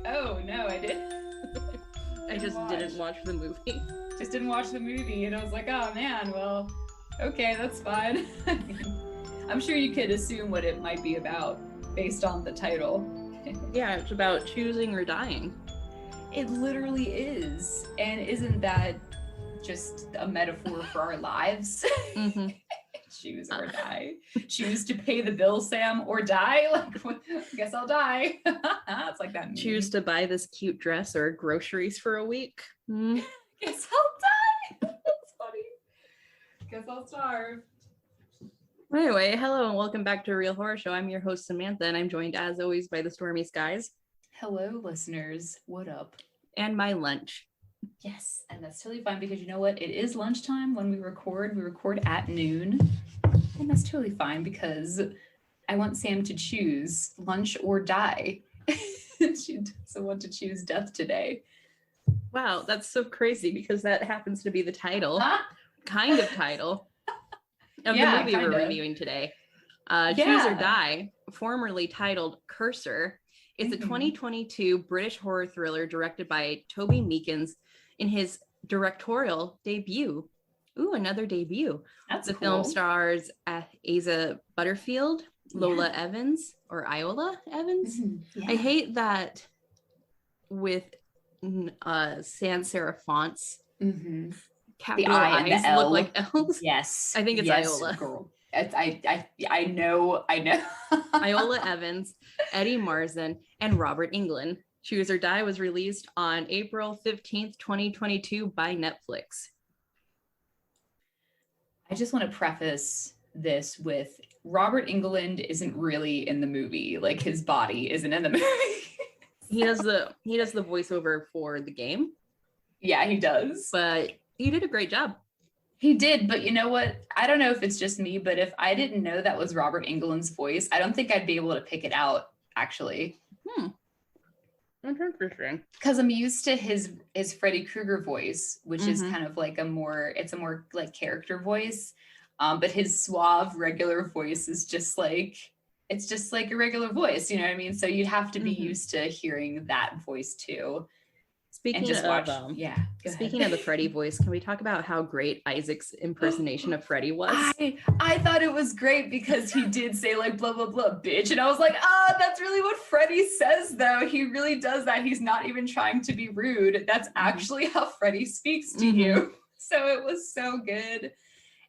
Oh, no, I did. I just didn't watch the movie. Just didn't watch the movie, and I was like, oh man, well, okay, that's fine. I'm sure you could assume what it might be about based on the title. Yeah, it's about choosing or dying. It literally is. And isn't that just a metaphor for our lives? Mm-hmm. Choose or die. Choose to pay the bill, Sam, or die? Like, guess I'll die. It's like that meme. Choose to buy this cute dress or groceries for a week. Mm. Guess I'll die. That's funny. Guess I'll starve. Anyway, hello and welcome back to Real Horror Show. I'm your host, Samantha, and I'm joined as always by the Stormy Skies. Hello, listeners. What up? And my lunch. Yes, and that's totally fine because you know what? It is lunchtime when we record. We record at noon. And that's totally fine because I want Sam to choose lunch or die. She doesn't want to choose death today. Wow, that's so crazy because that happens to be the title, kind of title, of the movie we're reviewing today. Choose or Die, formerly titled Cursor, is a 2022 British horror thriller directed by Toby Meakins in his directorial debut. Ooh, another debut. That's the cool. film stars Asa Butterfield, Lola Evans, or Iola Evans. Yeah. I hate that with sans serif fonts. Capital the I I's and the L look like L's. Yes. I think it's Iola. Girl. I know. Iola Evans, Eddie Marsan, and Robert Englund. Choose or Die was released on April 15th, 2022 by Netflix. I just want to preface this with Robert Englund isn't really in the movie. Like his body isn't in the movie. He does the voiceover for the game. Yeah, he does. But he did a great job. He did, but you know what? I don't know if it's just me, but if I didn't know that was Robert Englund's voice, I don't think I'd be able to pick it out, actually. That's interesting. Because I'm used to his Freddy Krueger voice, which is kind of like a more like character voice. But his suave, regular voice is just like a regular voice, you know what I mean? So you'd have to be used to hearing that voice too. Speaking of the Freddy voice, can we talk about how great Isaac's impersonation of Freddy was? I thought it was great because he did say like blah blah blah bitch, and I was like, that's really what Freddy says though. He really does that. He's not even trying to be rude. That's actually how Freddy speaks to you. So it was so good.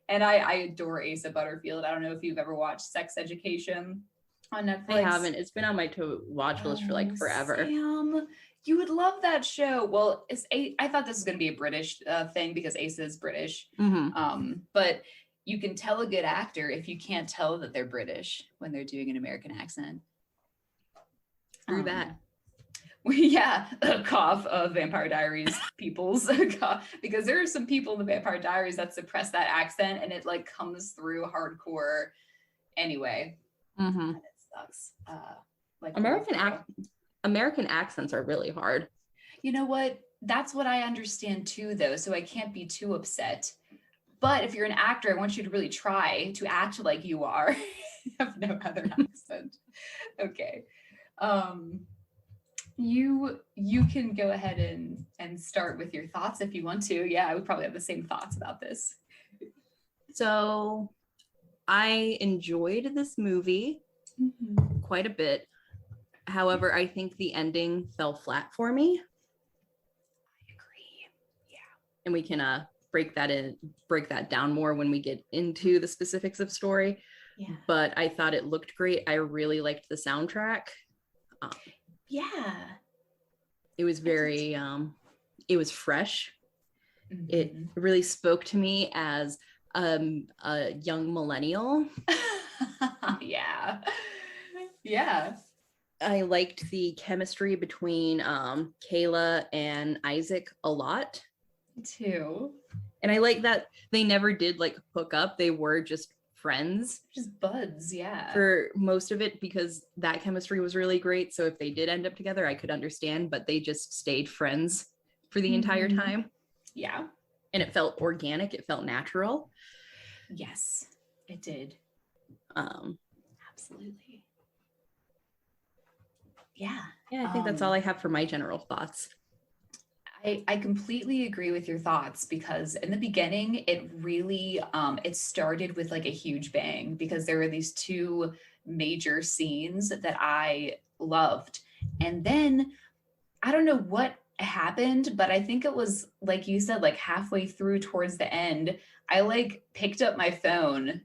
And I adore Asa Butterfield. I don't know if you've ever watched Sex Education on Netflix. I haven't. It's been on my to-watch list for like forever. Sam, you would love that show. Well, I thought this was going to be a British thing because Asa is British. But you can tell a good actor if you can't tell that they're British when they're doing an American accent. Through that. Yeah, a cough of Vampire Diaries peoples cough, because there are some people in the Vampire Diaries that suppress that accent and it like comes through hardcore anyway. And it sucks. Like American accents are really hard. You know what? That's what I understand too, though. So I can't be too upset. But if you're an actor, I want you to really try to act like you are. You have no other accent. Okay. You can go ahead and start with your thoughts if you want to. Yeah, I would probably have the same thoughts about this. So I enjoyed this movie quite a bit. However, I think the ending fell flat for me. I agree. Yeah. And we can break that down more when we get into the specifics of story. Yeah. But I thought it looked great. I really liked the soundtrack. It was very it was fresh. It really spoke to me as a young millennial. Yeah. I liked the chemistry between Kayla and Isaac a lot. Me too. And I like that they never did like hook up. They were just friends. Just buds, yeah. For most of it, because that chemistry was really great. So if they did end up together, I could understand, but they just stayed friends for the entire time. Yeah. And it felt organic. It felt natural. Yes, it did. Absolutely. Yeah. Yeah, I think that's all I have for my general thoughts. I completely agree with your thoughts, because in the beginning, it really, it started with like a huge bang, because there were these two major scenes that I loved. And then I don't know what happened, but I think it was like you said, like halfway through towards the end, I like picked up my phone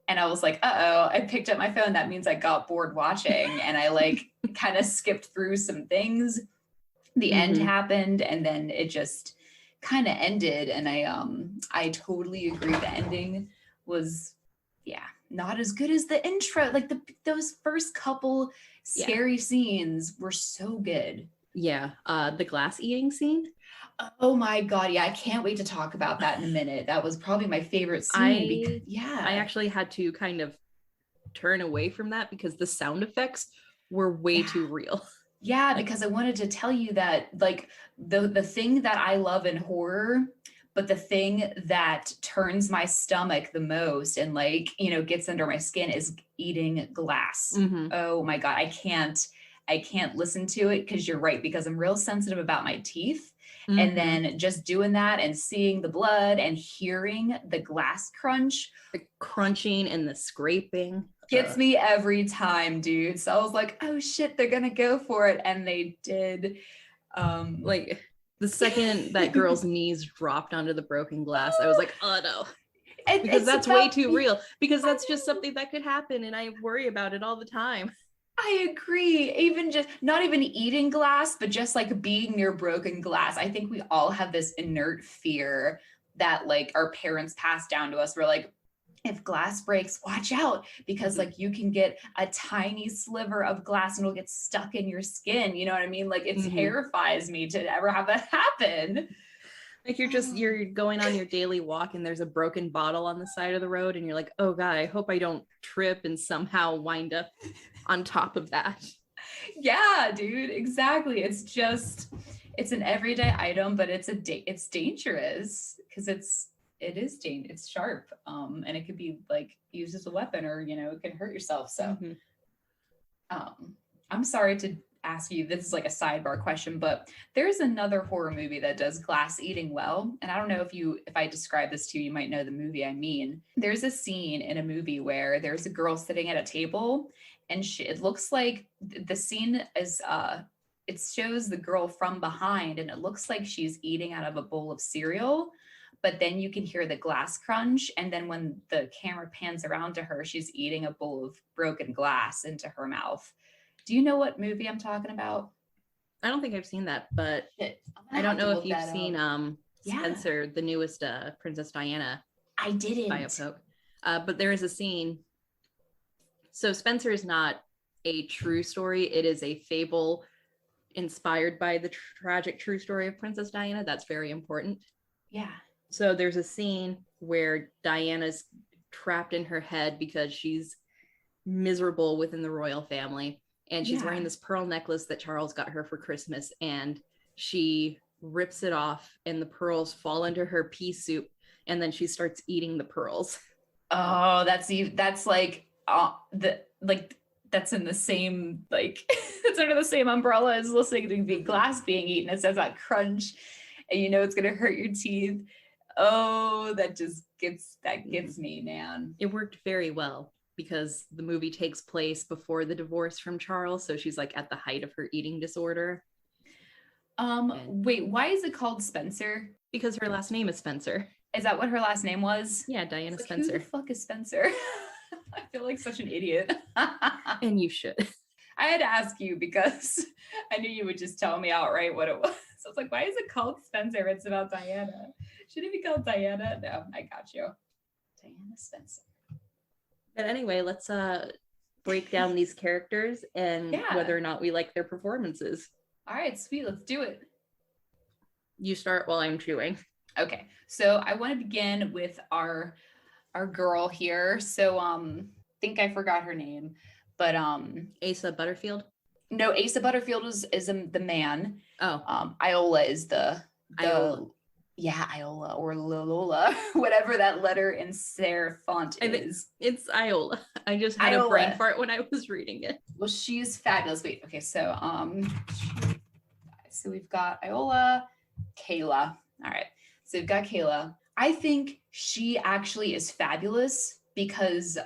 and I was like, uh-oh, I picked up my phone. That means I got bored watching. And I like kind of skipped through some things. The end happened, and then it just kind of ended. And I totally agree. The ending was, yeah, not as good as the intro. Like those first couple scary scenes were so good. Yeah. The glass eating scene. Oh my God. Yeah. I can't wait to talk about that in a minute. That was probably my favorite scene. I actually had to kind of turn away from that because the sound effects were way too real. Yeah, because I wanted to tell you that like the thing that I love in horror, but the thing that turns my stomach the most and like, you know, gets under my skin is eating glass. Oh my God. I can't listen to it, because you're right, because I'm real sensitive about my teeth. And then just doing that and seeing the blood and hearing the glass crunch, the crunching and the scraping gets me every time, dude. So I was like, oh shit, they're gonna go for it. And they did. Like the second that girl's knees dropped onto the broken glass, I was like, oh no. Because that's way too real. Because that's just something that could happen, and I worry about it all the time. I agree. Even just not even eating glass, but just like being near broken glass. I think we all have this inert fear that like our parents passed down to us. We're like, if glass breaks, watch out, because like you can get a tiny sliver of glass and it'll get stuck in your skin. You know what I mean? Like it terrifies me to ever have that happen. Like you're going on your daily walk and there's a broken bottle on the side of the road and you're like, oh God, I hope I don't trip and somehow wind up on top of that. Yeah, dude, exactly. It's an everyday item, but it's dangerous, because it's sharp, and it could be like used as a weapon, or you know, it can hurt yourself. So I'm sorry to ask you, this is like a sidebar question, but there's another horror movie that does glass eating well, and I don't know if I describe this to you, you might know the movie I mean. There's a scene in a movie where there's a girl sitting at a table, and it looks like the scene is it shows the girl from behind, and it looks like she's eating out of a bowl of cereal, but then you can hear the glass crunch. And then when the camera pans around to her, she's eating a bowl of broken glass into her mouth. Do you know what movie I'm talking about? I don't think I've seen that, but I don't know if you've seen Spencer, the newest Princess Diana. I didn't. Biopic. But there is a scene. So Spencer is not a true story. It is a fable inspired by the tragic true story of Princess Diana. That's very important. Yeah. So there's a scene where Diana's trapped in her head because she's miserable within the royal family. And she's wearing this pearl necklace that Charles got her for Christmas. And she rips it off and the pearls fall into her pea soup. And then she starts eating the pearls. Oh, that's like that's in the same, like it's under the same umbrella as listening to the glass being eaten. It says that crunch, and you know it's gonna hurt your teeth. Oh, that gets me, man. It worked very well because the movie takes place before the divorce from Charles, so she's like at the height of her eating disorder. Wait, why is it called Spencer? Because her last name is Spencer. Is that what her last name was? Yeah, Diana Spencer. Who the fuck is Spencer? I feel like such an idiot. And you should. I had to ask you because I knew you would just tell me outright what it was. So I was like, why is it called Spencer? It's about Diana. Should it be called Diana? No, I got you. Diana Spencer. But anyway, let's break down these characters and whether or not we like their performances. All right, sweet. Let's do it. You start while I'm chewing. Okay, so I want to begin with our girl here. So think I forgot her name, but Asa Butterfield. No, Asa Butterfield is the man. Oh, Iola is the Iola. Yeah, Iola or Lola, whatever that letter in serif font is. It's Iola. I just had a brain fart when I was reading it. Well, she's fabulous. Wait, okay, so we've got Iola, Kayla. All right, so we've got Kayla. I think she actually is fabulous because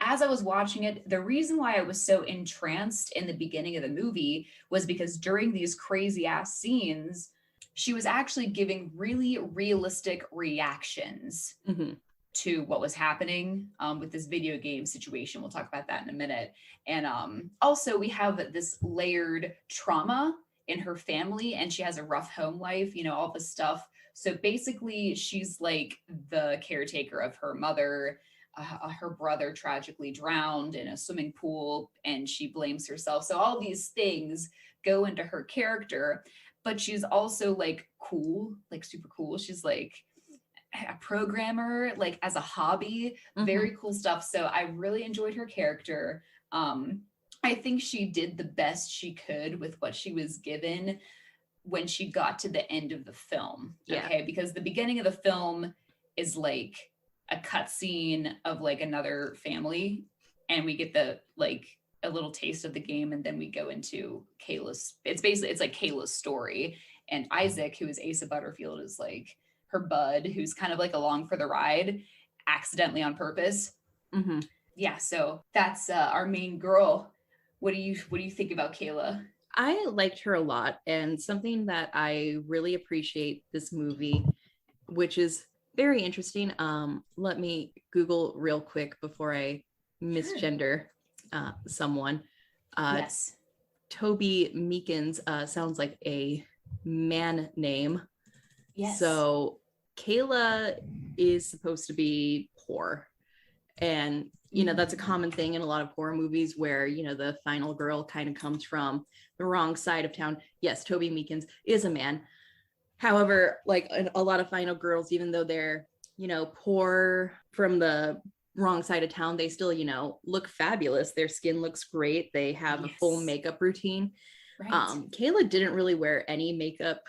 as I was watching it, the reason why I was so entranced in the beginning of the movie was because during these crazy ass scenes, she was actually giving really realistic reactions to what was happening with this video game situation. We'll talk about that in a minute. And also we have this layered trauma in her family, and she has a rough home life, all this stuff. So basically she's like the caretaker of her mother. Her brother tragically drowned in a swimming pool and she blames herself. So all these things go into her character, but she's also like cool, like super cool. She's like a programmer, like as a hobby, very cool stuff. So I really enjoyed her character. I think she did the best she could with what she was given when she got to the end of the film. Okay, because the beginning of the film is like a cutscene of like another family, and we get the like a little taste of the game, and then we go into Kayla's. It's like Kayla's story, and Isaac, who is Asa Butterfield, is like her bud, who's kind of like along for the ride, accidentally on purpose. Yeah, so that's our main girl. What do you think about Kayla? I liked her a lot, and something that I really appreciate this movie, which is very interesting. Let me Google real quick before I misgender someone. Yes. Toby Meekins sounds like a man name. Yes. So Kayla is supposed to be poor. And, that's a common thing in a lot of horror movies where, the final girl kind of comes from the wrong side of town. Yes, Toby Meekins is a man. However, like a lot of final girls, even though they're, poor from the wrong side of town, they still, look fabulous. Their skin looks great. They have a full makeup routine. Right. Kayla didn't really wear any makeup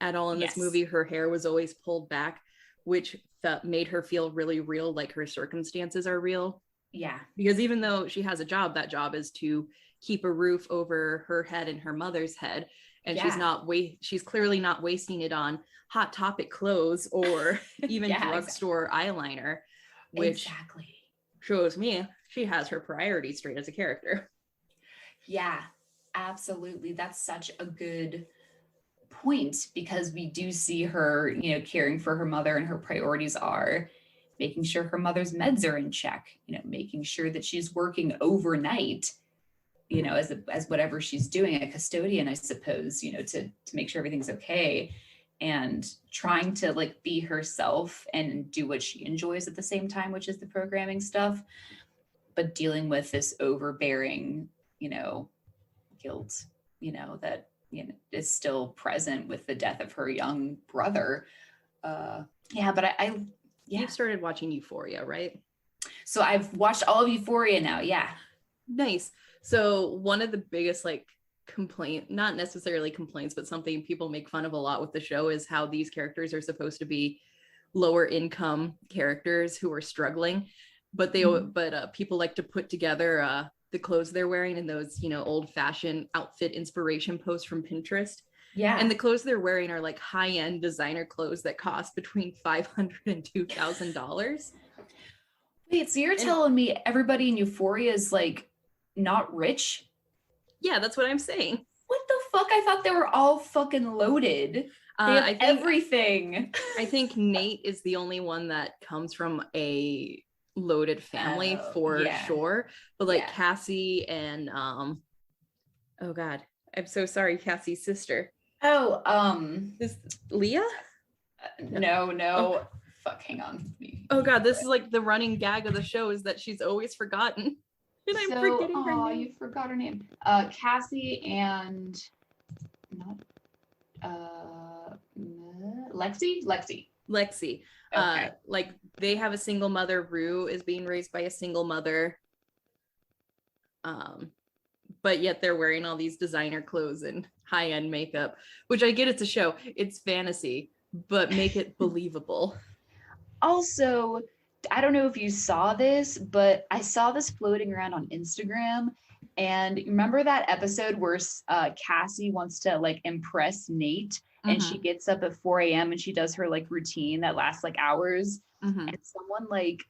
at all in this movie. Her hair was always pulled back, which made her feel really real, like her circumstances are real. Yeah. Because even though she has a job, that job is to keep a roof over her head and her mother's head. And she's clearly not wasting it on Hot Topic clothes or even drugstore eyeliner, which shows me she has her priorities straight as a character. Yeah, absolutely. That's such a good point, because we do see her, caring for her mother, and her priorities are making sure her mother's meds are in check, making sure that she's working overnight, as whatever she's doing, a custodian, I suppose, to make sure everything's okay, and trying to like be herself and do what she enjoys at the same time, which is the programming stuff, but dealing with this overbearing, guilt, that is still present with the death of her young brother. You've started watching Euphoria, right? So I've watched all of Euphoria now. Yeah. Nice. So one of the biggest not necessarily complaints, but something people make fun of a lot with the show is how these characters are supposed to be lower income characters who are struggling, but people like to put together the clothes they're wearing in those, old fashioned outfit inspiration posts from Pinterest. Yeah. And the clothes they're wearing are like high-end designer clothes that cost between $500 and $2,000. Wait, so you're telling me everybody in Euphoria is like not rich? Yeah, that's what I'm saying. What the fuck? I thought they were all fucking loaded. I think everything. I think Nate is the only one that comes from a loaded family for sure. But like Cassie and oh god, I'm so sorry, Cassie's sister. Is Leah? No. Oh. Fuck, hang on. Oh god, this is like the running gag of the show, is that she's always forgotten. And I'm forgetting her name. You forgot her name. Cassie and Lexi. Okay. Like they have a single mother. Rue is being raised by a single mother. But yet they're wearing all these designer clothes and high-end makeup, which I get, it's a show, it's fantasy, but make it believable. Also, I don't know if you saw this, but I saw this floating around on Instagram. And remember that episode where Cassie wants to like impress Nate, and she gets up at 4 a.m. and she does her like routine that lasts like hours. And someone like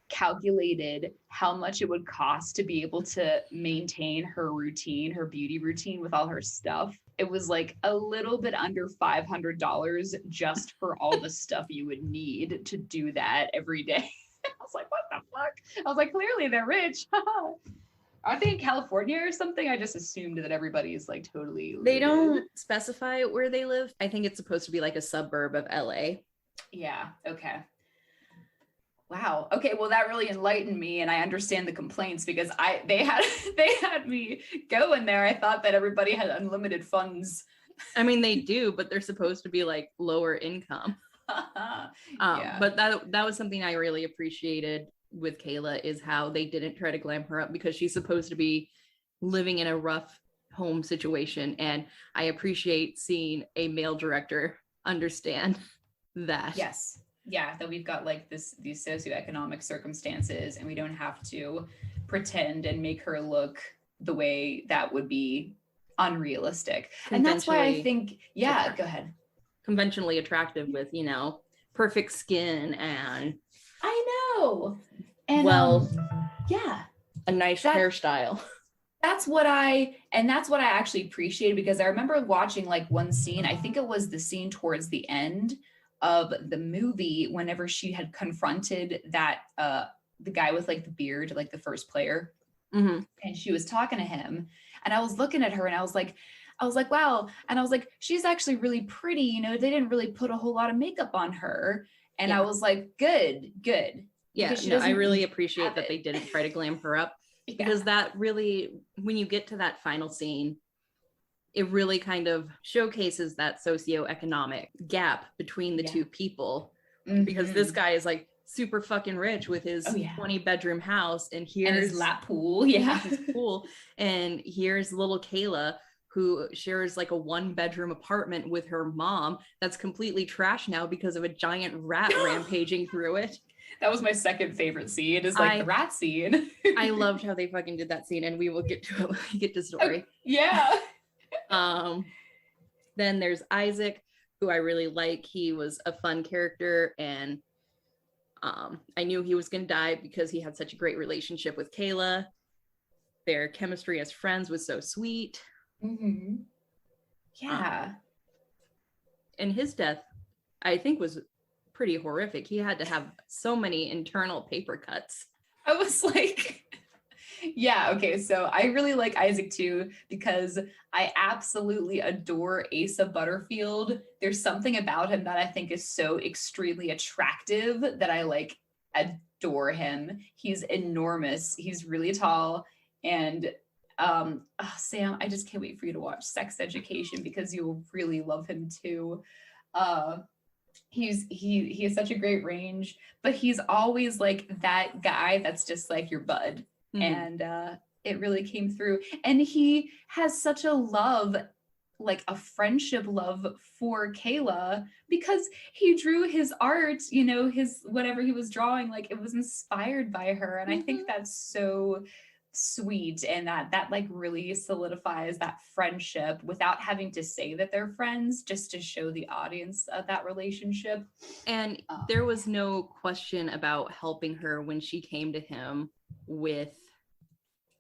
calculated how much it would cost to be able to maintain her routine, her beauty routine with all her stuff. It was like a little bit under $500 just for all the stuff you would need to do that every day. I was like, what the fuck? I was like, clearly they're rich. Aren't they in California or something? I just assumed that everybody is like totally They don't specify where they live. I think it's supposed to be like a suburb of LA. Yeah, okay. Wow. Okay, well that really enlightened me, and I understand the complaints because they had me go in there. I thought that everybody had unlimited funds. I mean, they do, but they're supposed to be like lower income. Yeah. But that was something I really appreciated with Kayla, is how they didn't try to glam her up, because she's supposed to be living in a rough home situation, and I appreciate seeing a male director understand that. Yes. Yeah, that we've got like these socioeconomic circumstances, and we don't have to pretend and make her look the way that would be unrealistic. And that's why I think, yeah, go ahead. Conventionally attractive with, perfect skin and I know. And yeah, a nice hairstyle. That's what I actually appreciated, because I remember watching like one scene, I think it was the scene towards the end of the movie, whenever she had confronted that the guy with like the beard, like the first player, and she was talking to him, and I was looking at her and I was like, wow. And I was like, she's actually really pretty, they didn't really put a whole lot of makeup on her. And I was like, good. Yeah, no, I really appreciate that they didn't try to glam her up, because that really, when you get to that final scene, it really kind of showcases that socioeconomic gap between the two people, because this guy is like super fucking rich with his 20-bedroom house, and here's his lap pool, his pool, and here's little Kayla, who shares like a 1-bedroom apartment with her mom that's completely trashed now because of a giant rat rampaging through it. That was my second favorite scene, is like the rat scene. I loved how they fucking did that scene, and we will get to story. Yeah. Then there's Isaac, who I really like. He was a fun character, and I knew he was going to die because he had such a great relationship with Kayla. Their chemistry as friends was so sweet. Yeah. And his death, I think, was pretty horrific. He had to have so many internal paper cuts. I was like, yeah, okay, so I really like Isaac too, because I absolutely adore Asa Butterfield. There's something about him that I think is so extremely attractive that I like adore him. He's enormous. He's really tall, and Sam, I just can't wait for you to watch Sex Education, because you'll really love him too. He has such a great range, but he's always like that guy that's just like your bud. And it really came through. And he has such a love, like a friendship love for Kayla, because he drew his art, his whatever he was drawing, like it was inspired by her. And I think that's so sweet, and that like really solidifies that friendship without having to say that they're friends, just to show the audience that relationship. And there was no question about helping her when she came to him with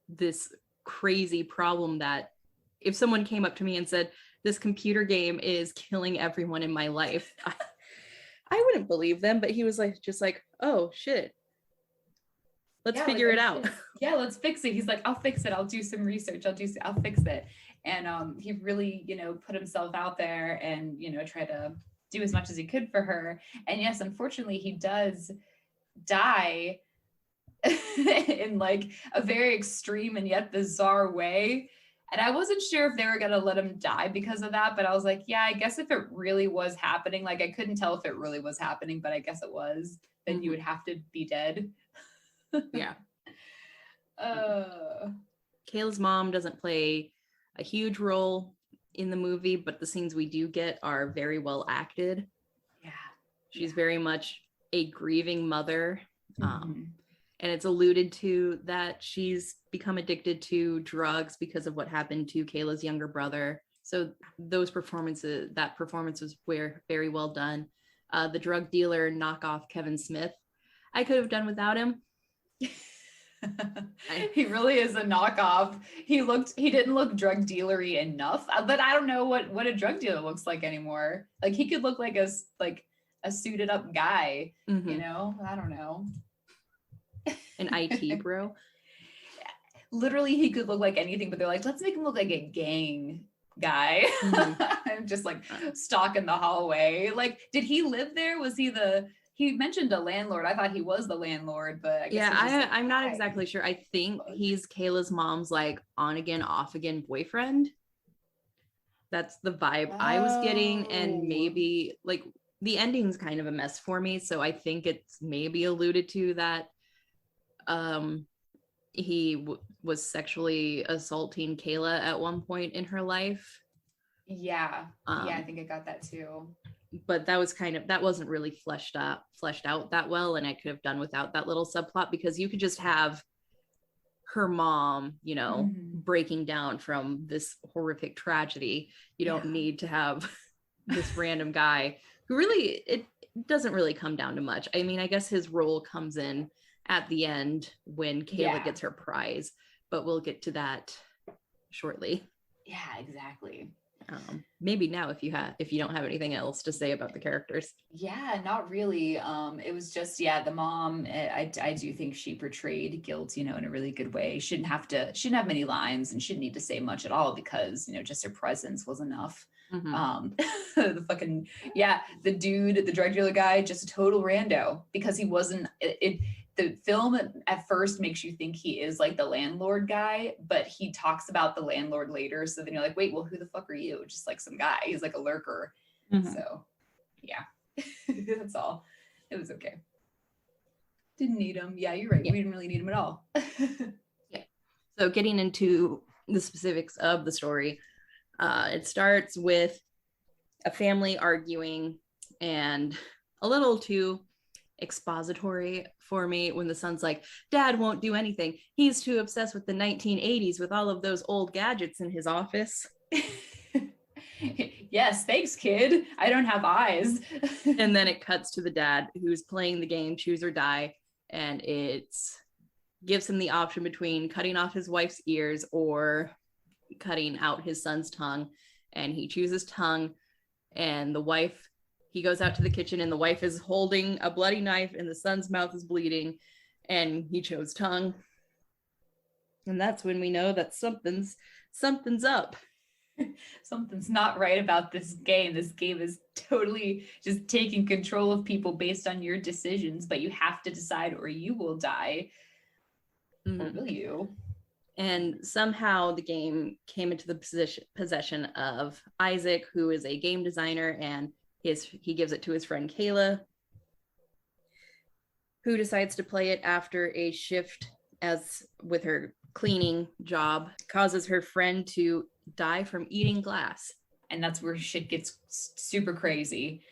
this crazy problem that if someone came up to me and said, this computer game is killing everyone in my life, I wouldn't believe them. But he was like, just like, oh shit, let's figure it out. Yeah, let's fix it. He's like, I'll fix it. I'll do some research. I'll fix it. And he really, put himself out there and, try to do as much as he could for her. And yes, unfortunately, he does die in like a very extreme and yet bizarre way. And I wasn't sure if they were going to let him die because of that, but I was like, yeah, I guess if it really was happening, like I couldn't tell if it really was happening, but I guess it was, then you would have to be dead. Yeah. Kayla's mom doesn't play a huge role in the movie, but the scenes we do get are very well acted. She's very much a grieving mother. And it's alluded to that she's become addicted to drugs because of what happened to Kayla's younger brother. So that performance was very well done. The drug dealer knockoff Kevin Smith, I could have done without him. He really is a knockoff. He didn't look drug dealery enough, but I don't know what a drug dealer looks like anymore. Like he could look like a suited up guy, you know? I don't know. An IT bro. Literally, he could look like anything, but they're like, let's make him look like a gang guy. And just like stalking the hallway. Like, did he live there? Was he mentioned a landlord. I thought he was the landlord, but I guess I'm not exactly sure. I think he's Kayla's mom's like on again, off again boyfriend. That's the vibe I was getting. And maybe like the ending's kind of a mess for me. So I think it's maybe alluded to that he was sexually assaulting Kayla at one point in her life. Yeah. I think I got that too. But that wasn't really fleshed out that well, and I could have done without that little subplot, because you could just have her mom, you know, breaking down from this horrific tragedy. You don't need to have this random guy who really, it doesn't really come down to much. I mean, I guess his role comes in at the end when Kayla gets her prize, but we'll get to that shortly. Yeah, exactly. Maybe now if you don't have anything else to say about the characters. Yeah, not really. It was just, the mom, I do think she portrayed guilt, you know, in a really good way. Shouldn't have many lines and shouldn't need to say much at all, because, you know, just her presence was enough. The dude, the drug dealer guy, just a total rando, because he wasn't the film at first makes you think he is like the landlord guy, but he talks about the landlord later. So then you're like, wait, well, who the fuck are you? Just like some guy. He's like a lurker. So yeah, that's all. It was okay. Didn't need him. Yeah, you're right. We didn't really need him at all. So getting into the specifics of the story, it starts with a family arguing, and a little too expository for me when the son's like, Dad won't do anything. He's too obsessed with the 1980s with all of those old gadgets in his office. Yes, thanks, kid. I don't have eyes. And then it cuts to the dad who's playing the game Choose or Die, and it gives him the option between cutting off his wife's ears or cutting out his son's tongue, and he chooses tongue. And he goes out to the kitchen, and the wife is holding a bloody knife and the son's mouth is bleeding, and he chose tongue. And that's when we know that something's up. Something's not right about this game. This game is totally just taking control of people based on your decisions, but you have to decide or you will die. Or will you? And somehow the game came into the possession of Isaac, who is a game designer, and he gives it to his friend Kayla, who decides to play it after a shift with her cleaning job causes her friend to die from eating glass. And that's where shit gets super crazy,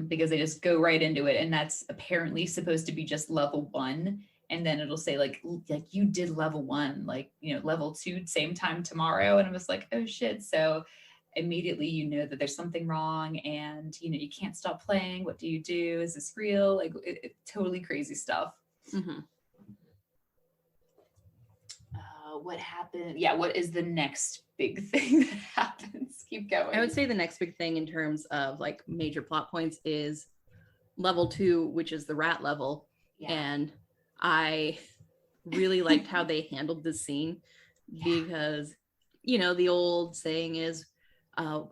because they just go right into it. And that's apparently supposed to be just level 1. And then it'll say like you did level 1, like, you know, level 2, same time tomorrow. And I was like, oh shit. So immediately, you know that there's something wrong, and, you know, you can't stop playing. What do you do? Is this real? Like, totally crazy stuff. What happened? Yeah. What is the next big thing that happens? Keep going. I would say the next big thing in terms of like major plot points is level 2, which is the rat level. And I really liked how they handled this scene, because, you know, the old saying is,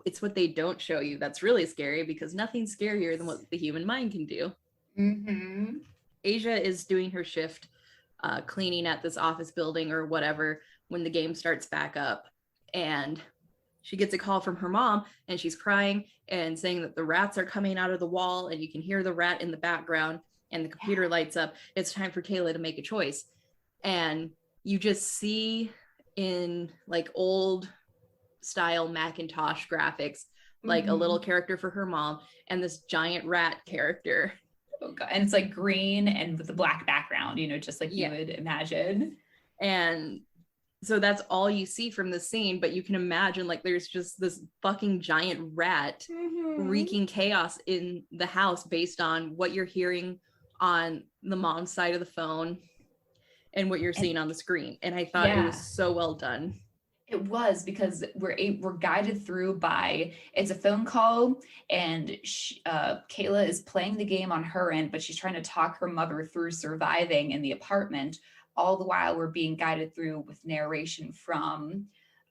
it's what they don't show you that's really scary, because nothing's scarier than what the human mind can do. Asia is doing her shift, cleaning at this office building or whatever, when the game starts back up, and she gets a call from her mom, and she's crying and saying that the rats are coming out of the wall, and you can hear the rat in the background, and the computer lights up. It's time for Kayla to make a choice. And you just see in like old style Macintosh graphics, like a little character for her mom, and this giant rat character. Oh God. And it's like green and with a black background, you know, just like you would imagine. And so that's all you see from the scene, but you can imagine like there's just this fucking giant rat wreaking chaos in the house based on what you're hearing on the mom's side of the phone and what you're seeing on the screen. And I thought it was so well done. It was, because we're guided through by, it's a phone call, and Kayla is playing the game on her end, but she's trying to talk her mother through surviving in the apartment. All the while we're being guided through with narration from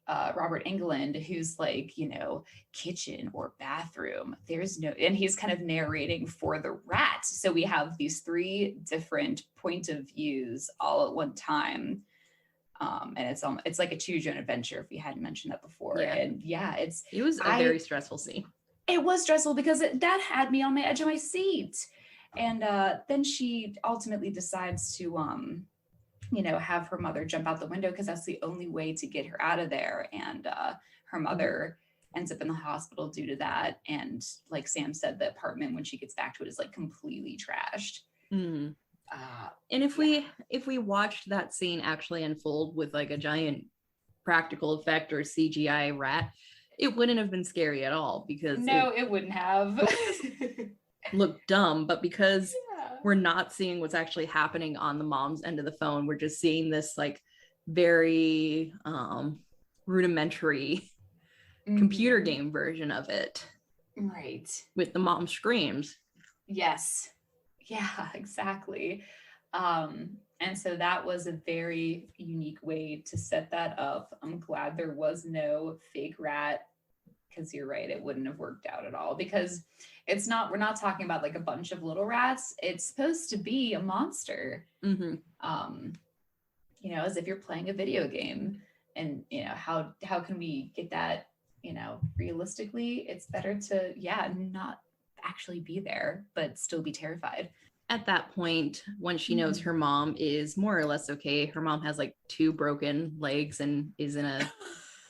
Robert Englund, who's like, you know, kitchen or bathroom. There's no, and he's kind of narrating for the rat. So we have these 3 different point of views all at one time. And it's like a choose your own adventure, if you hadn't mentioned that before. And it was a very stressful scene. It was stressful because that had me on the edge of my seat. And then she ultimately decides to you know, have her mother jump out the window, because that's the only way to get her out of there. And her mother ends up in the hospital due to that. And like Sam said, the apartment, when she gets back to it, is like completely trashed. And if we watched that scene actually unfold with like a giant practical effect or CGI rat, it wouldn't have been scary at all, because it wouldn't have looked dumb. But because we're not seeing what's actually happening on the mom's end of the phone, we're just seeing this like very rudimentary computer game version of it, right, with the mom screams. Yes. Yeah, exactly. And so that was a very unique way to set that up. I'm glad there was no fake rat, because you're right, it wouldn't have worked out at all, because we're not talking about like a bunch of little rats. It's supposed to be a monster. You know, as if you're playing a video game. And, you know, how can we get that, you know, realistically? It's better to, not actually be there, but still be terrified. At that point, when she knows her mom is more or less okay, her mom has like 2 broken legs and is in a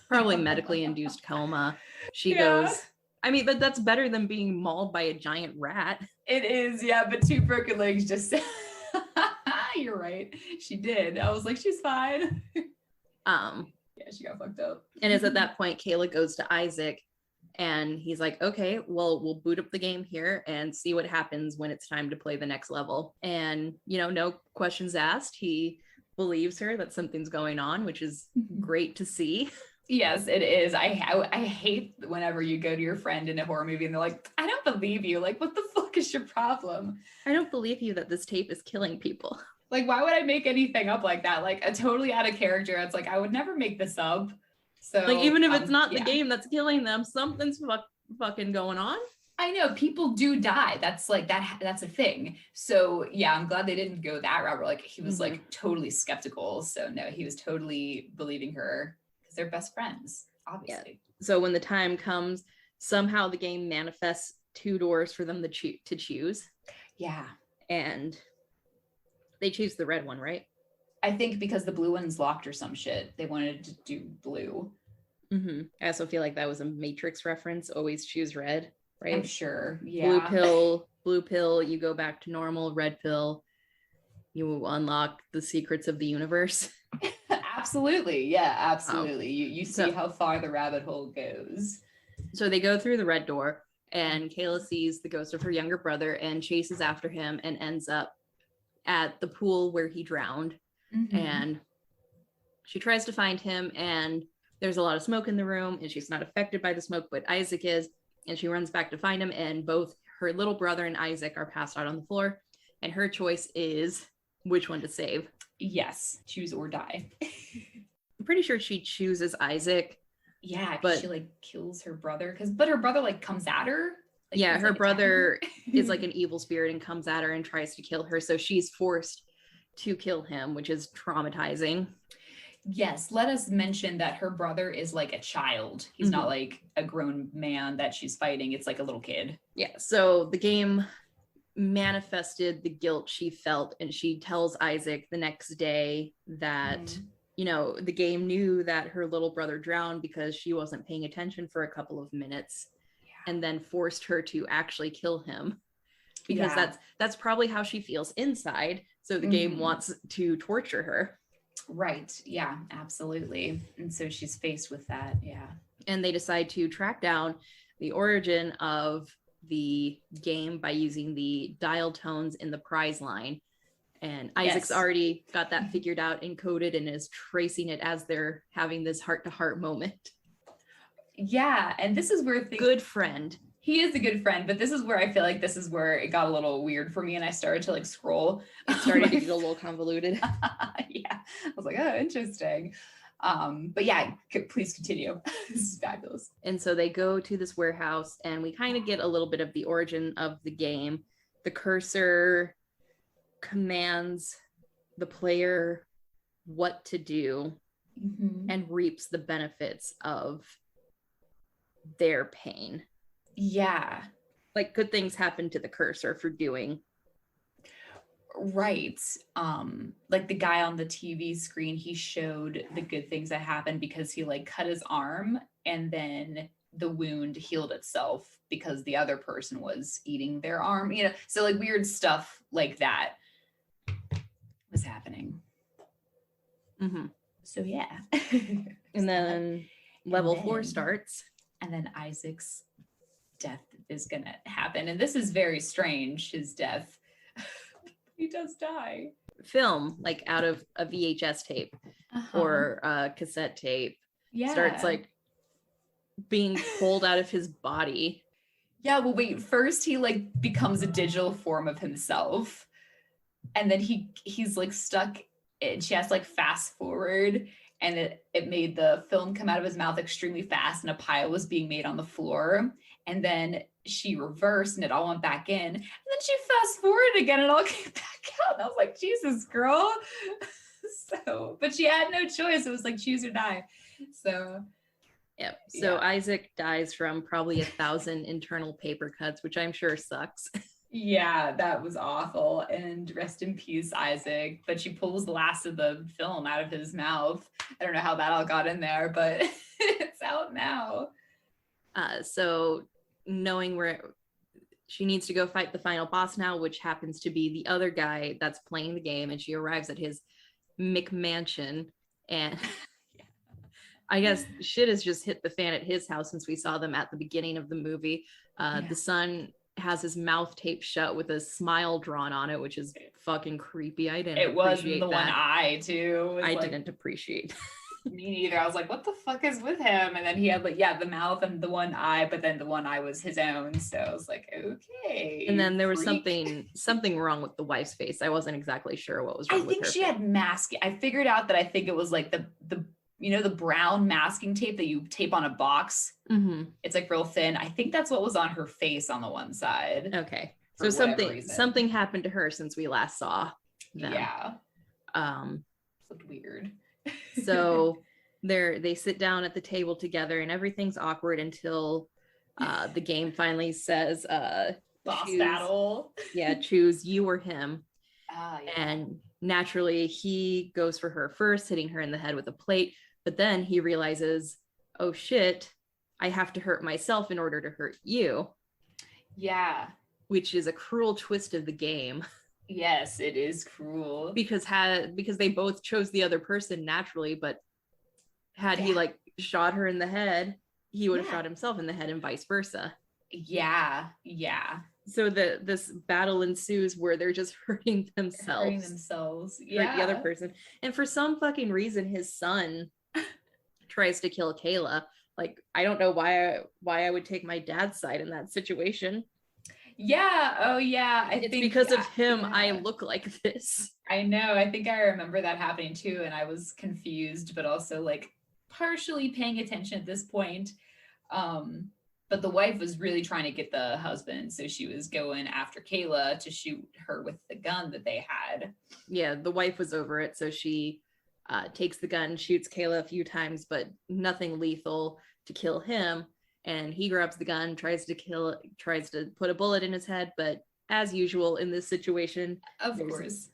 probably medically induced coma. She goes, I mean, but that's better than being mauled by a giant rat. It is, but 2 broken legs just you're right. She did. I was like, she's fine. She got fucked up. And it's at that point Kayla goes to Isaac, and he's like, okay, well, we'll boot up the game here and see what happens when it's time to play the next level. And, you know, no questions asked. He believes her that something's going on, which is great to see. Yes, it is. I hate whenever you go to your friend in a horror movie and they're like, I don't believe you. Like, what the fuck is your problem? I don't believe you that this tape is killing people. Like, why would I make anything up like that? Like, a totally out of character. It's like, I would never make this up. So, like, even if it's not the game that's killing them, something's fucking going on. I know, people do die. That's like that's a thing. So I'm glad they didn't go that route. Like, he was like totally skeptical. So no, he was totally believing her, because they're best friends, obviously. So when the time comes, somehow the game manifests 2 doors for them to choose. And they choose the red one, right? I think because the blue one's locked or some shit. They wanted to do blue. I also feel like that was a Matrix reference. Always choose red, right? I'm sure. Blue pill, you go back to normal. Red pill, you unlock the secrets of the universe. Absolutely. Absolutely. You see how far the rabbit hole goes. So they go through the red door, and Kayla sees the ghost of her younger brother and chases after him and ends up at the pool where he drowned. And she tries to find him, and there's a lot of smoke in the room, and she's not affected by the smoke, but Isaac is. And she runs back to find him, and both her little brother and Isaac are passed out on the floor. And her choice is which one to save. Yes, choose or die. I'm pretty sure she chooses Isaac. But she like kills her brother, but her brother like comes at her. Like, her brother is like an evil spirit and comes at her and tries to kill her. So she's forced to kill him, which is traumatizing. Yes, let us mention that her brother is like a child. He's not like a grown man that she's fighting. It's like a little kid. So the game manifested the guilt she felt, and she tells Isaac the next day that you know, the game knew that her little brother drowned because she wasn't paying attention for a couple of minutes. and then forced her to actually kill him, because that's probably how she feels inside. So the game wants to torture her. Right. Yeah, absolutely. And so she's faced with that. Yeah. And they decide to track down the origin of the game by using the dial tones in the prize line. And Isaac's already got that figured out, encoded, and is tracing it as they're having this heart-to-heart moment. Yeah, and this is where good friend. He is a good friend, but this is where I feel like this is where it got a little weird for me, and I started to like scroll. It started to get a little convoluted. Yeah, I was like, oh, interesting. But yeah, please continue. This is fabulous. And so they go to this warehouse, and we kind of get a little bit of the origin of the game. The cursor commands the player what to do and reaps the benefits of their pain. Yeah. Like good things happen to the cursor for doing. Right. Like the guy on the TV screen, he showed the good things that happened because he like cut his arm, and then the wound healed itself because the other person was eating their arm, you know, so like weird stuff like that was happening. So yeah. And then level 4 starts, and then Isaac's death is gonna happen, and this is very strange, his death. He does die. Film, like out of a VHS tape or a cassette tape, starts like being pulled out of his body. Yeah, well, wait, first he like becomes a digital form of himself, and then he's like stuck, and she has to like fast forward, and it made the film come out of his mouth extremely fast, and a pile was being made on the floor, and then she reversed and it all went back in, and then she fast forwarded again and it all came back out, and I was like, Jesus, girl. So, but she had no choice. It was like choose or die. So yep. So Isaac dies from probably 1,000 internal paper cuts, which I'm sure sucks. Yeah, that was awful. And rest in peace, Isaac. But she pulls the last of the film out of his mouth. I don't know how that all got in there, but it's out now. So knowing where she needs to go fight the final boss now, which happens to be the other guy that's playing the game, and she arrives at his McMansion, and I guess shit has just hit the fan at his house since we saw them at the beginning of the movie. The son has his mouth taped shut with a smile drawn on it, which is fucking creepy. I didn't It was appreciate the that. one eye too. I didn't appreciate. Me neither. I was like, what the fuck is with him? And then he had like, the mouth and the one eye, but then the one eye was his own. So I was like, okay. And then there was something wrong with the wife's face. I wasn't exactly sure what was wrong with her. I think she had masking. I figured out that I think it was like the the brown masking tape that you tape on a box. It's like real thin. I think that's what was on her face on the one side. Okay. So something happened to her since we last saw them. Yeah. It looked weird. So they sit down at the table together, and everything's awkward until the game finally says boss battle. Choose you or him. Yeah. And naturally he goes for her first, hitting her in the head with a plate, but then he realizes, oh shit, I have to hurt myself in order to hurt you. Yeah. Which is a cruel twist of the game. Yes, it is cruel. Because they both chose the other person naturally, but had he like shot her in the head, he would have shot himself in the head, and vice versa. Yeah. So this battle ensues where they're just hurting themselves. Yeah. Hurt the other person. And for some fucking reason, his son tries to kill Kayla. Like, I don't know why I would take my dad's side in that situation. Yeah. Oh yeah. It's because of him I look like this. I know. I think I remember that happening too, and I was confused, but also like partially paying attention at this point. But the wife was really trying to get the husband, so she was going after Kayla to shoot her with the gun that they had. Yeah, the wife was over it, so she takes the gun, shoots Kayla a few times, but nothing lethal to kill him. And he grabs the gun, tries to put a bullet in his head, but as usual in this situation,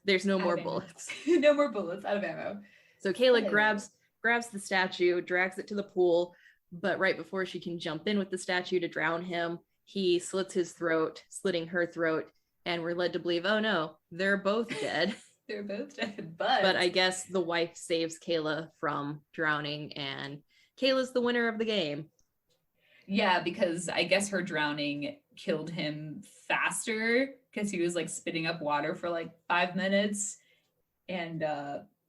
there's no more bullets. No more bullets, out of ammo. So Kayla grabs the statue, drags it to the pool, But right before she can jump in with the statue to drown him, he slits his throat, slitting her throat, and we're led to believe, oh no, they're both dead. They're both dead, but I guess the wife saves Kayla from drowning, and Kayla's the winner of the game. Yeah, because I guess her drowning killed him faster because he was like spitting up water for like 5 minutes. And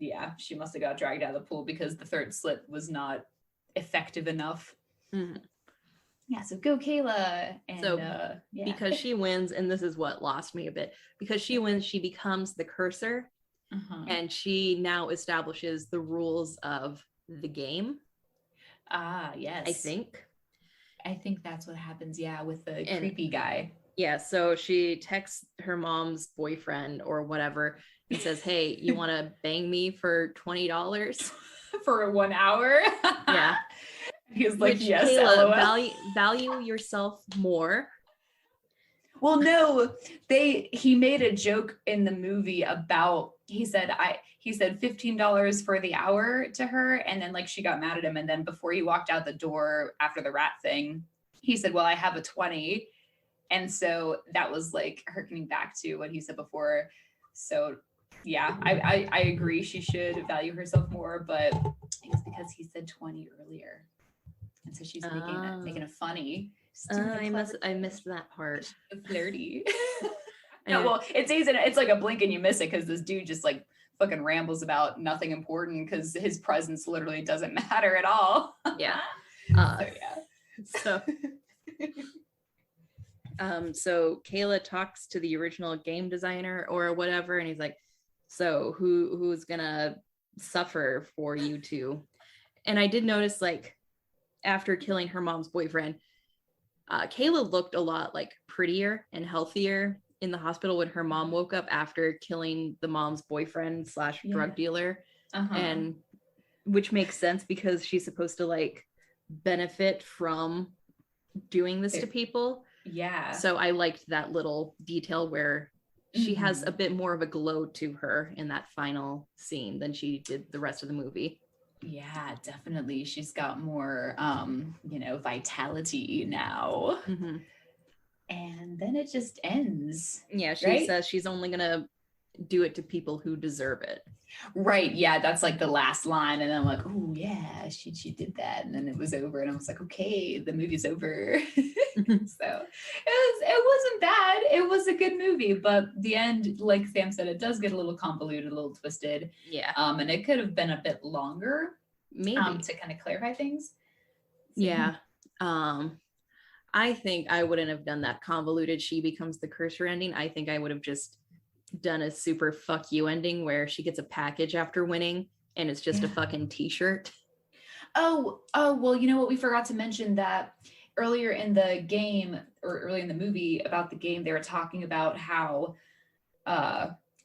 yeah, she must have got dragged out of the pool because the third slit was not effective enough. Mm-hmm. Yeah, so go Kayla. And so because she wins, and this is what lost me a bit, because she wins, she becomes the cursor, and she now establishes the rules of the game. Yes. I think that's what happens, yeah, with the creepy guy. Yeah, so she texts her mom's boyfriend or whatever and says, hey, you want to bang me for $20? For 1 hour? Yeah. He's like, yes, Kayla, value yourself more. Well, no, he made a joke in the movie about, he said $15 for the hour to her, and then like she got mad at him, and then before he walked out the door after the rat thing, he said, well, I have a 20. And so that was like harkening back to what he said before. So yeah, I agree, she should value herself more, but it was because he said 20 earlier. And so she's making it funny. I missed that part. Flirty. No, well, it's like a blink and you miss it because this dude just like fucking rambles about nothing important because his presence literally doesn't matter at all. Yeah. So so Kayla talks to the original game designer or whatever, and he's like, so who's gonna suffer for you two? And I did notice, like, after killing her mom's boyfriend, Kayla looked a lot like prettier and healthier in the hospital when her mom woke up after killing the mom's boyfriend / drug dealer. And which makes sense because she's supposed to like benefit from doing this to people. Yeah. So I liked that little detail where she has a bit more of a glow to her in that final scene than she did the rest of the movie. Yeah, definitely. She's got more, vitality now. And then it just ends. Yeah, she says she's only going to do it to people who deserve it. Right. Yeah, that's like the last line. And I'm like, oh, yeah, she did that. And then it was over. And I was like, okay, the movie's over. So it wasn't bad. It was a good movie. But the end, like Sam said, it does get a little convoluted, a little twisted. Yeah. And it could have been a bit longer. Maybe. To kind of clarify things. So, yeah. I think I wouldn't have done that convoluted she becomes the cursor ending. I think I would have just done a super fuck you ending where she gets a package after winning and it's just a fucking t-shirt. Oh, well, you know what? We forgot to mention that earlier in the game or early in the movie about the game, they were talking about how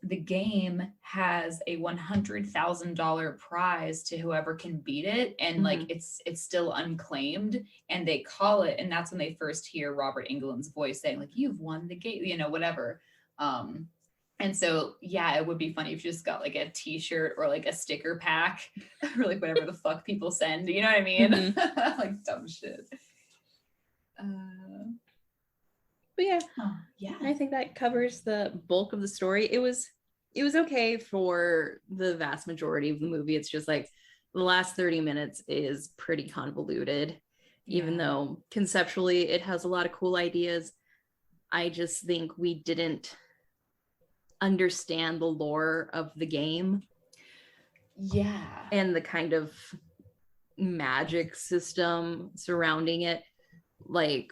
the game has a $100,000 prize to whoever can beat it. And like, it's still unclaimed and they call it. And that's when they first hear Robert Englund's voice saying like, you've won the game, whatever. And so, yeah, it would be funny if you just got like a t-shirt or like a sticker pack or like whatever the fuck people send, you know what I mean? Like dumb shit. But yeah, I think that covers the bulk of the story. It was okay for the vast majority of the movie. It's just like the last 30 minutes is pretty convoluted, even though conceptually it has a lot of cool ideas. I just think we didn't understand the lore of the game. Yeah. And the kind of magic system surrounding it. Like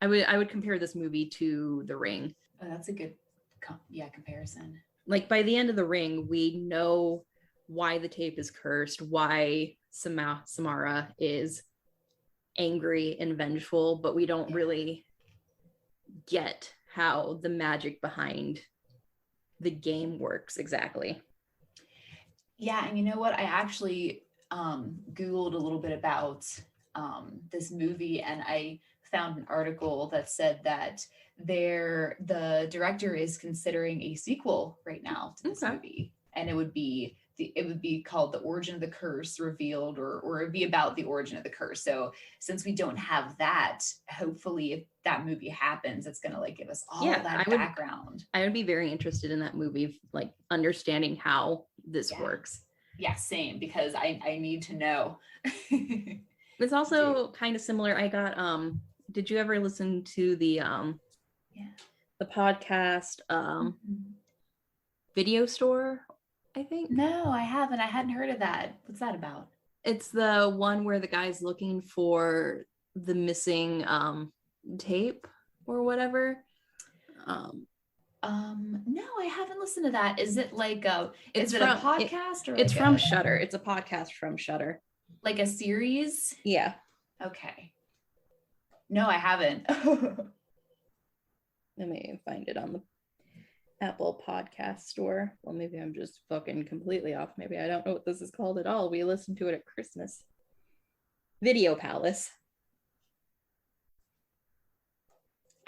I would compare this movie to The Ring. Oh, that's a good comparison. Like by the end of The Ring, we know why the tape is cursed, why Samara is angry and vengeful, but we don't really get how the magic behind the game works exactly. Yeah, and you know what? I actually Googled a little bit about this movie, and I found an article that said that the director is considering a sequel right now to this movie, and it would be it would be called The Origin of the Curse Revealed, or it'd be about the origin of the curse. So since we don't have that, hopefully if that movie happens, it's going to like give us all that background. I would be very interested in that movie, like understanding how this works. Yeah, same, because I need to know. It's also kind of similar. I got did you ever listen to the podcast Video Store, I think? No, I haven't. I hadn't heard of that. What's that about? It's the one where the guy's looking for the missing tape or whatever. No, I haven't listened to that. Is it like a podcast or it's from Shudder. It's a podcast from Shudder. Like a series? Yeah. Okay. No, I haven't. Let me find it on the Apple Podcast Store. Well, maybe I'm just fucking completely off. Maybe I don't know what this is called at all. We listened to it at Christmas. Video Palace.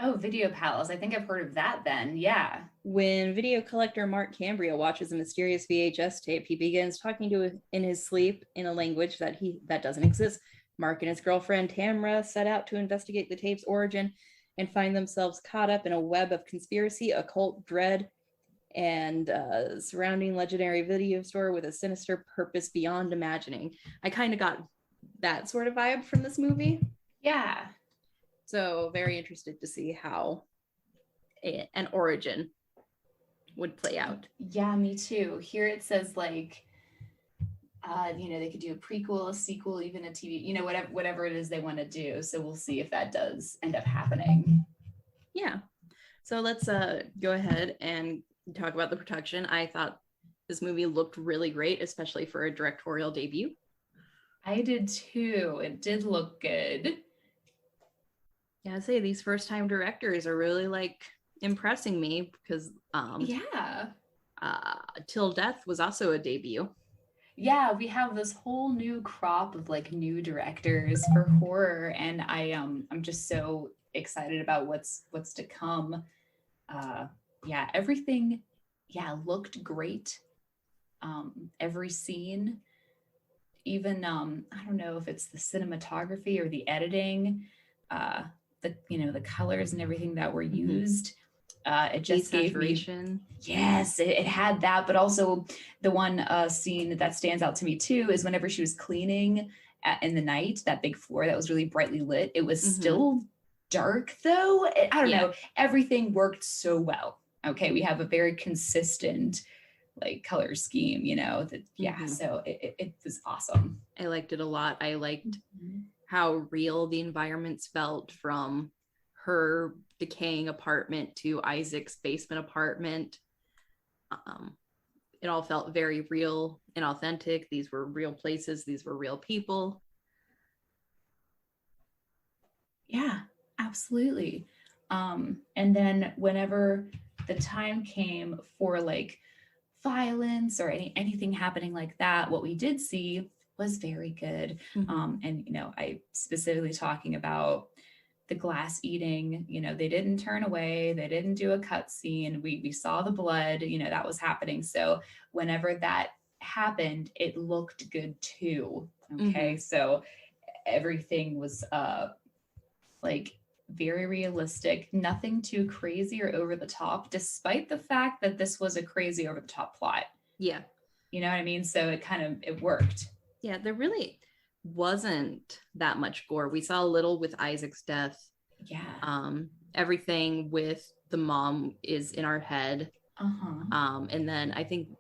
Oh, Video Palace. I think I've heard of that then. Yeah. When video collector Mark Cambria watches a mysterious VHS tape, he begins talking to it in his sleep in a language that doesn't exist. Mark and his girlfriend Tamra set out to investigate the tape's origin and find themselves caught up in a web of conspiracy, occult dread, and surrounding legendary video store with a sinister purpose beyond imagining. I kind of got that sort of vibe from this movie. Yeah. So very interested to see how an origin would play out. Yeah, me too. Here it says like, they could do a prequel, a sequel, even a TV, whatever it is they want to do. So we'll see if that does end up happening. Yeah. So let's go ahead and talk about the production. I thought this movie looked really great, especially for a directorial debut. I did too. It did look good. Yeah, I'd say these first-time directors are really like impressing me because Till Death was also a debut. Yeah, we have this whole new crop of like new directors for horror, and I'm just so excited about what's to come. Everything looked great. Every scene, even I don't know if it's the cinematography or the editing, the colors and everything that were used. It just gave me, yes, it had that, but also the one scene that stands out to me too is whenever she was cleaning in the night, that big floor that was really brightly lit. It was still dark though. I don't know. Everything worked so well. Okay, we have a very consistent like color scheme, so it was awesome. I liked it a lot. I liked how real the environments felt, from her decaying apartment to Isaac's basement apartment. It all felt very real and authentic. These were real places. These were real people. Yeah, absolutely. And then whenever the time came for like violence or anything happening like that, what we did see was very good. I specifically talking about the glass eating, they didn't turn away, they didn't do a cut scene. We saw the blood, that was happening. So whenever that happened, it looked good too. Okay. So everything was like very realistic, nothing too crazy or over the top, despite the fact that this was a crazy over the top plot. Yeah. You know what I mean? So it worked. Yeah, there really wasn't that much gore. We saw a little with Isaac's death. Yeah. Everything with the mom is in our head. And then I think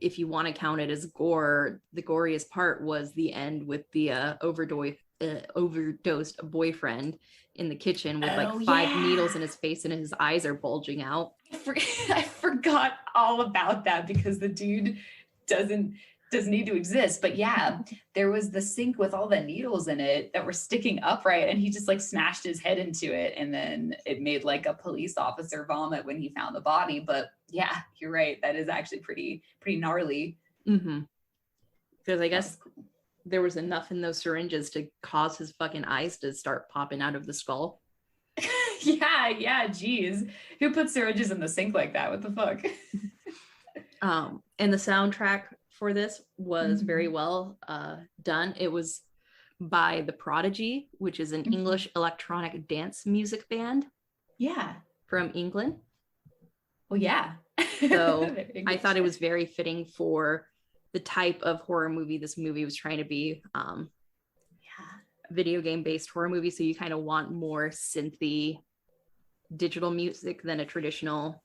if you want to count it as gore, the goriest part was the end with the overdosed boyfriend in the kitchen with like 5 needles in his face and his eyes are bulging out. I forgot all about that because the dude doesn't need to exist. But yeah, there was the sink with all the needles in it that were sticking upright, and he just like smashed his head into it, and then it made like a police officer vomit when he found the body. But yeah, you're right, that is actually pretty gnarly. Because I guess there was enough in those syringes to cause his fucking eyes to start popping out of the skull. yeah, geez, who puts syringes in the sink like that? What the fuck? And the soundtrack for this was very well done. It was by The Prodigy, which is an English electronic dance music band. Yeah. From England. Well, yeah. So I thought it was very fitting for the type of horror movie this movie was trying to be. Video game based horror movie. So you kind of want more synthy digital music than a traditional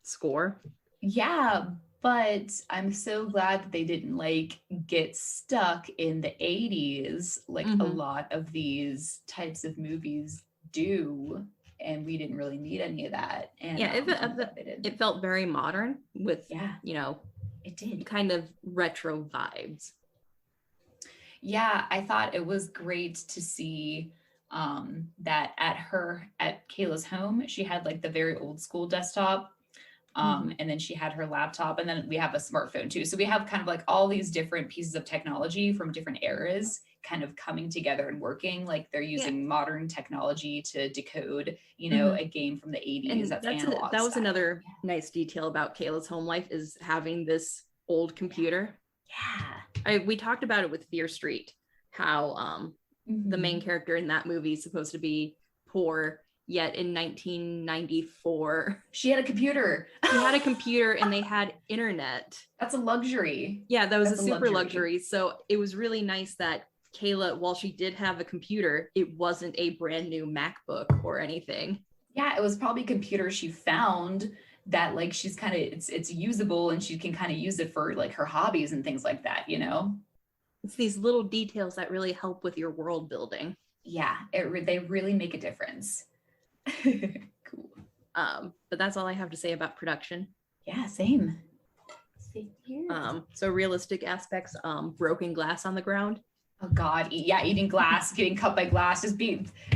score. Yeah, but I'm so glad that they didn't like get stuck in the 80s like a lot of these types of movies do, and we didn't really need any of that. And it felt very modern with it did kind of retro vibes. Yeah, I thought it was great to see that at Kayla's home, she had like the very old school desktop. And then she had her laptop, and then we have a smartphone too. So we have kind of like all these different pieces of technology from different eras kind of coming together and working. Like they're using modern technology to decode, a game from the 80s. That was another nice detail about Kayla's home life, is having this old computer. We talked about it with Fear Street, how the main character in that movie is supposed to be poor, yet in 1994 she had a computer. And they had internet. That's a luxury. Yeah, that was a super luxury. So it was really nice that Kayla, while she did have a computer, it wasn't a brand new MacBook or anything. Yeah, it was probably a computer she found that like she's kind of it's usable, and she can kind of use it for like her hobbies and things like that. It's these little details that really help with your world building. Yeah, they really make a difference. Cool. But that's all I have to say about production. Yeah, same here. So realistic aspects, broken glass on the ground. Oh God, eating glass, getting cut by glass, just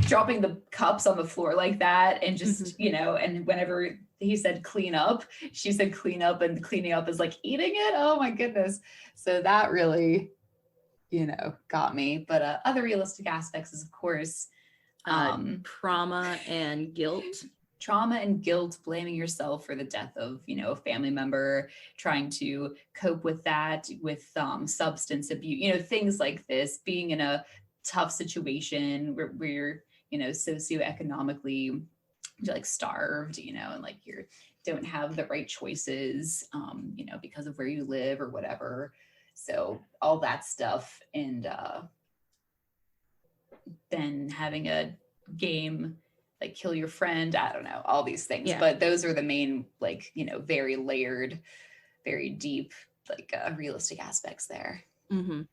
dropping the cups on the floor like that, and just and whenever he said clean up, she said clean up, and cleaning up is like eating it. Oh my goodness. So that really got me. But other realistic aspects is, of course, trauma and guilt, blaming yourself for the death of a family member, trying to cope with that with substance abuse, things like this, being in a tough situation where you're socioeconomically like starved, and like you don't have the right choices because of where you live or whatever. So all that stuff, and then having a game like kill your friend, I don't know, all these things. But those are the main very layered, very deep realistic aspects there. And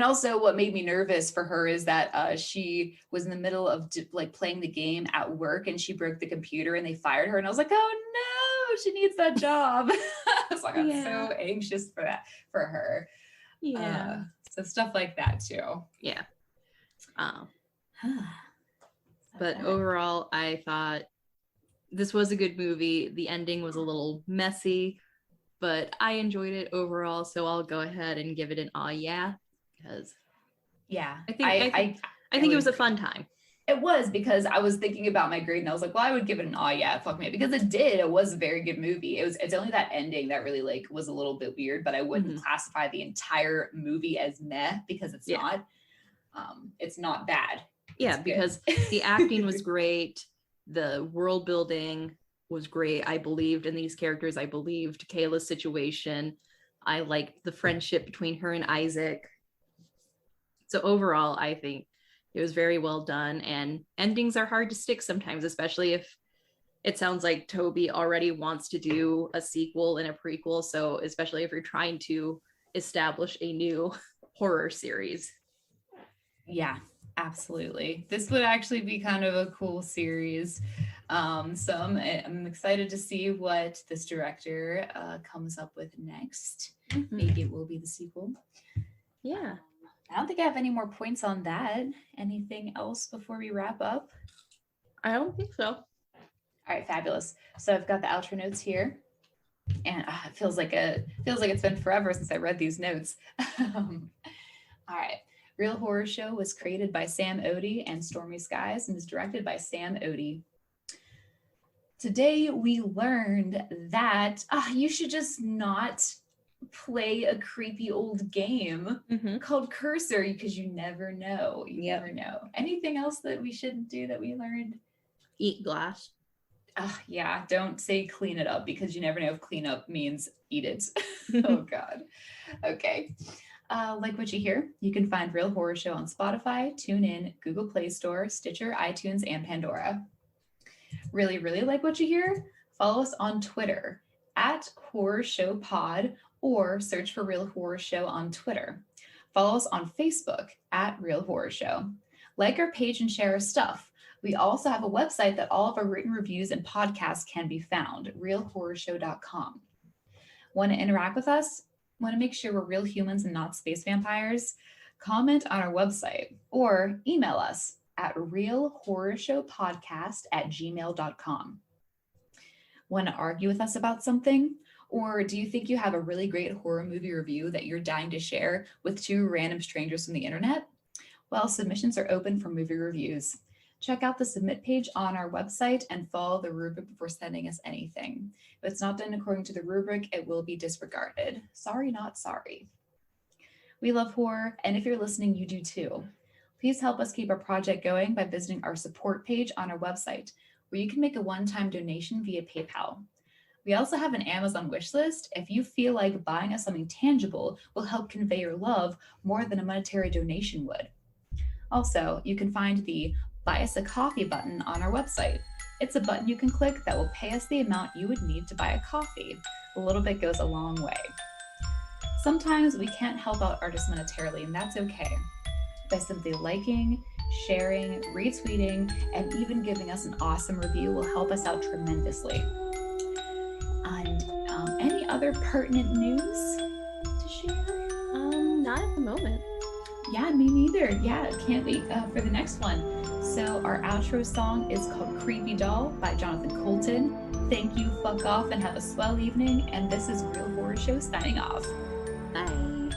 also what made me nervous for her is that she was in the middle of playing the game at work, and she broke the computer and they fired her, and I was like, oh no, she needs that job. I was like, I'm so anxious for her. So stuff like that too. But overall, I thought this was a good movie. The ending was a little messy, but I enjoyed it overall. So I'll go ahead and give it an because I think it was a fun time. It was, because I was thinking about my grade and I was like, well, I would give it an fuck me, because it was a very good movie. It's only that ending that really was a little bit weird, but I wouldn't classify the entire movie as meh, because it's not. It's not bad. Yeah, because the acting was great. The world building was great. I believed in these characters. I believed Kayla's situation. I liked the friendship between her and Isaac. So overall, I think it was very well done, and endings are hard to stick sometimes, especially if it sounds like Toby already wants to do a sequel and a prequel. So especially if you're trying to establish a new horror series. Yeah, absolutely. This would actually be kind of a cool series. So I'm excited to see what this director comes up with next. Maybe it will be the sequel. Yeah. I don't think I have any more points on that. Anything else before we wrap up? I don't think so. All right, fabulous. So I've got the outro notes here, and it feels like it's been forever since I read these notes. All right. Real Horror Show was created by Sam Odie and Stormy Skies and is directed by Sam Odie. Today we learned that you should just not play a creepy old game called Cursor, because you never know. You never know. Anything else that we shouldn't do that we learned? Eat glass. Yeah, don't say clean it up, because you never know if clean up means eat it. Oh God. Okay. Like what you hear, you can find Real Horror Show on Spotify, TuneIn, Google Play Store, Stitcher, iTunes, and Pandora. Really, really like what you hear? Follow us on Twitter @HorrorShowPod, or search for Real Horror Show on Twitter. Follow us on Facebook @Real Horror Show. Like our page and share our stuff. We also have a website that all of our written reviews and podcasts can be found, realhorrorshow.com. Want to interact with us? Want to make sure we're real humans and not space vampires? Comment on our website or email us at realhorrorshowpodcast@gmail.com. Want to argue with us about something? Or do you think you have a really great horror movie review that you're dying to share with two random strangers from the internet? Well, submissions are open for movie reviews. Check out the submit page on our website and follow the rubric before sending us anything. If it's not done according to the rubric, it will be disregarded. Sorry, not sorry. We love horror, and if you're listening, you do too. Please help us keep our project going by visiting our support page on our website, where you can make a one-time donation via PayPal. We also have an Amazon wish list if you feel like buying us something tangible will help convey your love more than a monetary donation would. Also, you can find the Buy Us a Coffee button on our website. It's a button you can click that will pay us the amount you would need to buy a coffee. A little bit goes a long way. Sometimes we can't help out artists monetarily, and that's okay. By simply liking, sharing, retweeting, and even giving us an awesome review will help us out tremendously. And any other pertinent news to share? Not at the moment. Yeah, me neither. Yeah, can't wait for the next one. So our outro song is called Creepy Doll by Jonathan Colton. Thank you, fuck off, and have a swell evening. And this is Real Horror Show signing off. Bye.